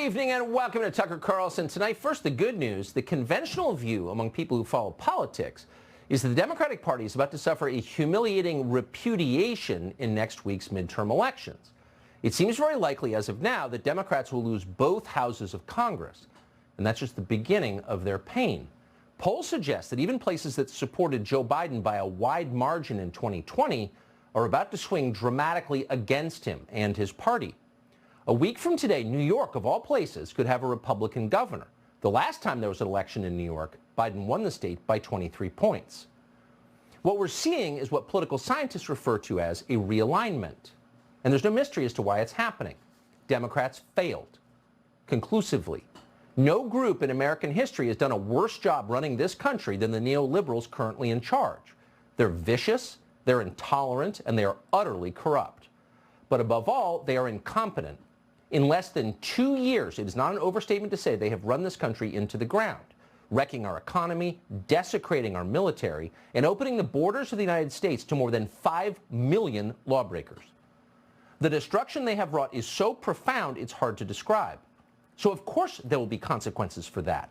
evening and welcome to Tucker Carlson. Tonight, first the good news. The conventional view among people who follow politics is that the Democratic Party is about to suffer a humiliating repudiation in next week's midterm elections. It seems very likely as of now that Democrats will lose both houses of Congress, and that's just the beginning of their pain. Polls suggest that even places that supported Joe Biden by a wide margin in 2020 are about to swing dramatically against him and his party. A week from today, New York, of all places, could have a Republican governor. The last time there was an election in New York, Biden won the state by 23 points. What we're seeing is what political scientists refer to as a realignment. And there's no mystery as to why it's happening. Democrats failed conclusively. No group in American history has done a worse job running this country than the neoliberals currently in charge. They're vicious, they're intolerant, and they are utterly corrupt. But above all, they are incompetent. In less than 2 years, it is not an overstatement to say they have run this country into the ground, wrecking our economy, desecrating our military, and opening the borders of the United States to more than 5 million lawbreakers. The destruction they have wrought is so profound it's hard to describe. So of course there will be consequences for that.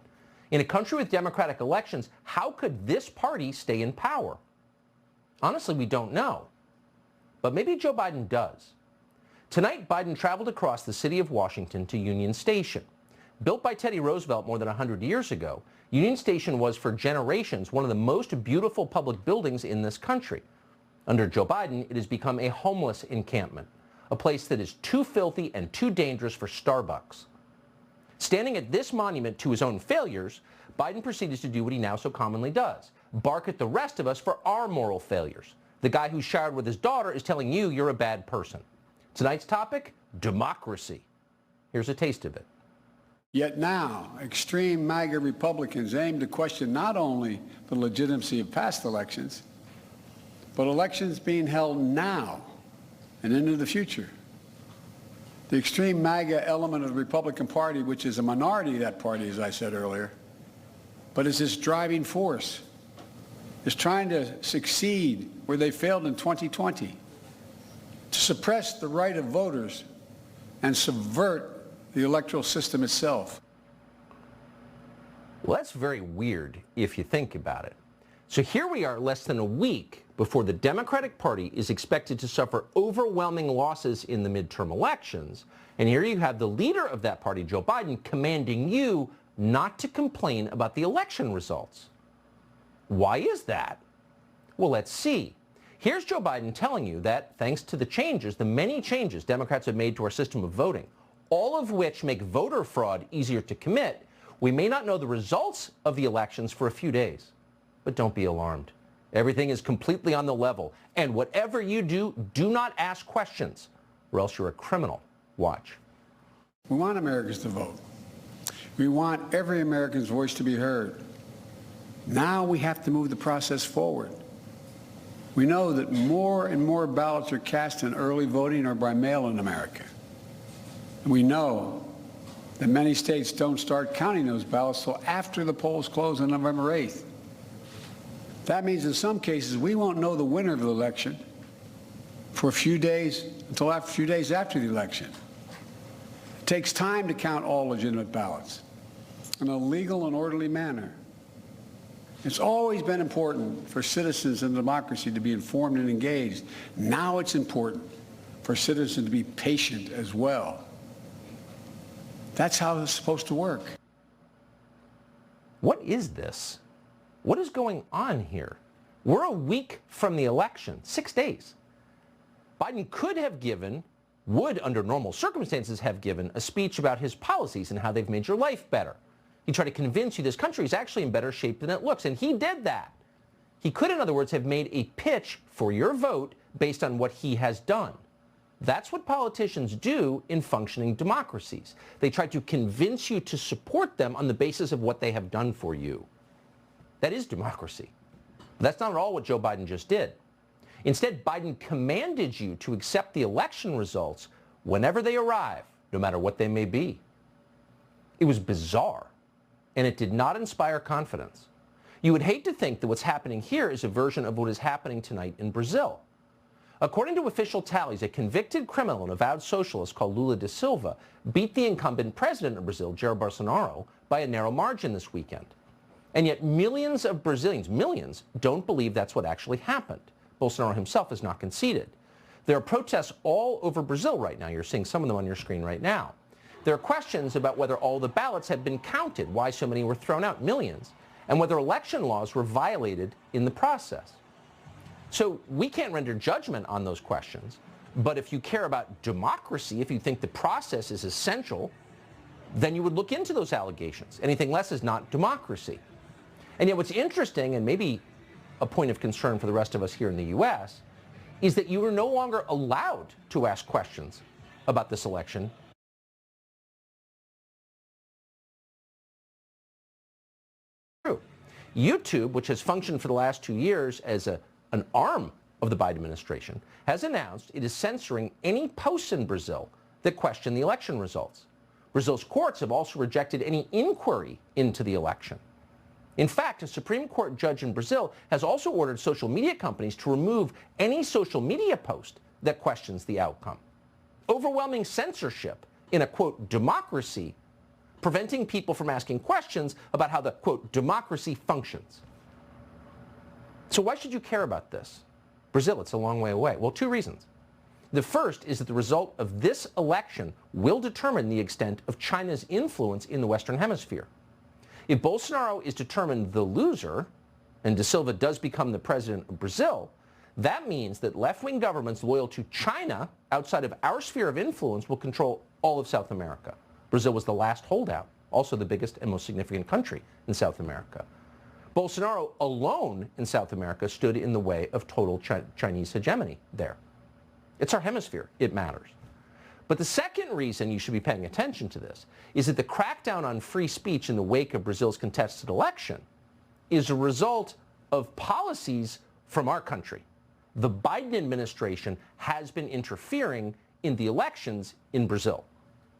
In a country with democratic elections, how could this party stay in power? Honestly, we don't know. But maybe Joe Biden does. Tonight, Biden traveled across the city of Washington to Union Station. Built by Teddy Roosevelt more than 100 years ago, Union Station was for generations one of the most beautiful public buildings in this country. Under Joe Biden, it has become a homeless encampment, a place that is too filthy and too dangerous for Starbucks. Standing at this monument to his own failures, Biden proceeds to do what he now so commonly does, bark at the rest of us for our moral failures. The guy who showered with his daughter is telling you you're a bad person. Tonight's topic, democracy. Here's a taste of it. Yet now, extreme MAGA Republicans aim to question not only the legitimacy of past elections, but elections being held now and into the future. The extreme MAGA element of the Republican Party, which is a minority of that party, as I said earlier, but is its driving force, is trying to succeed where they failed in 2020. To suppress the right of voters and subvert the electoral system itself. Well, that's very weird if you think about it. So here we are less than a week before the Democratic Party is expected to suffer overwhelming losses in the midterm elections. And here you have the leader of that party, Joe Biden, commanding you not to complain about the election results. Why is that? Well, let's see. Here's Joe Biden telling you that thanks to the changes, the many changes Democrats have made to our system of voting, all of which make voter fraud easier to commit, we may not know the results of the elections for a few days. But don't be alarmed. Everything is completely on the level. And whatever you do, do not ask questions, or else you're a criminal. Watch. We want Americans to vote. We want every American's voice to be heard. Now we have to move the process forward. We know that more and more ballots are cast in early voting or by mail in America. And we know that many states don't start counting those ballots until after the polls close on November 8th. That means in some cases we won't know the winner of the election for a few days, until a few days after the election. It takes time to count all legitimate ballots in a legal and orderly manner. It's always been important for citizens in democracy to be informed and engaged. Now it's important for citizens to be patient as well. That's how it's supposed to work. What is this? What is going on here? We're a week from the election, 6 days. Biden could have given, would under normal circumstances have given, a speech about his policies and how they've made your life better. He tried to convince you this country is actually in better shape than it looks, and he did that. He could, in other words, have made a pitch for your vote based on what he has done. That's what politicians do in functioning democracies. They try to convince you to support them on the basis of what they have done for you. That is democracy. That's not at all what Joe Biden just did. Instead, Biden commanded you to accept the election results whenever they arrive, no matter what they may be. It was bizarre, and it did not inspire confidence. You would hate to think that what's happening here is a version of what is happening tonight in Brazil. According to official tallies, a convicted criminal and avowed socialist called Lula da Silva beat the incumbent president of Brazil, Jair Bolsonaro, by a narrow margin this weekend. And yet millions of Brazilians, millions, don't believe that's what actually happened. Bolsonaro himself has not conceded. There are protests all over Brazil right now. You're seeing some of them on your screen right now. There are questions about whether all the ballots have been counted, why so many were thrown out, millions, and whether election laws were violated in the process. So we can't render judgment on those questions, but if you care about democracy, if you think the process is essential, then you would look into those allegations. Anything less is not democracy. And yet what's interesting, and maybe a point of concern for the rest of us here in the U.S., is that you are no longer allowed to ask questions about this election. YouTube, which has functioned for the last 2 years as an arm of the Biden administration, has announced it is censoring any posts in Brazil that question the election results. Brazil's courts have also rejected any inquiry into the election. In fact, a Supreme Court judge in Brazil has also ordered social media companies to remove any social media post that questions the outcome. Overwhelming censorship in a, quote, democracy, preventing people from asking questions about how the, quote, democracy functions. So why should you care about this? Brazil, it's a long way away. Well, 2 reasons. The first is that the result of this election will determine the extent of China's influence in the Western Hemisphere. If Bolsonaro is determined the loser, and da Silva does become the president of Brazil, that means that left-wing governments loyal to China outside of our sphere of influence will control all of South America. Brazil was the last holdout, also the biggest and most significant country in South America. Bolsonaro alone in South America stood in the way of total Chinese hegemony there. It's our hemisphere. It matters. But the second reason you should be paying attention to this is that the crackdown on free speech in the wake of Brazil's contested election is a result of policies from our country. The Biden administration has been interfering in the elections in Brazil,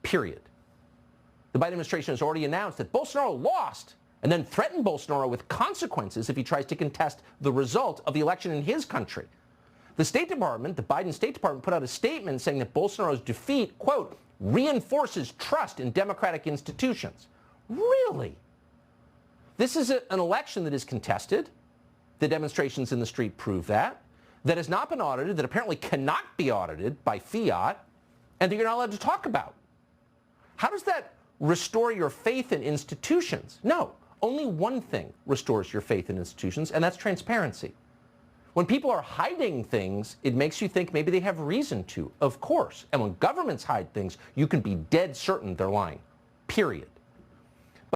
period. The Biden administration has already announced that Bolsonaro lost and then threatened Bolsonaro with consequences if he tries to contest the result of the election in his country. The State Department, the Biden State Department, put out a statement saying that Bolsonaro's defeat, quote, reinforces trust in democratic institutions. Really? This is an election that is contested. The demonstrations in the street prove that has not been audited, that apparently cannot be audited by fiat, and that you're not allowed to talk about. How does that restore your faith in institutions? No, only one thing restores your faith in institutions, and that's transparency. When people are hiding things, it makes you think maybe they have reason to, of course. And when governments hide things, you can be dead certain they're lying, period.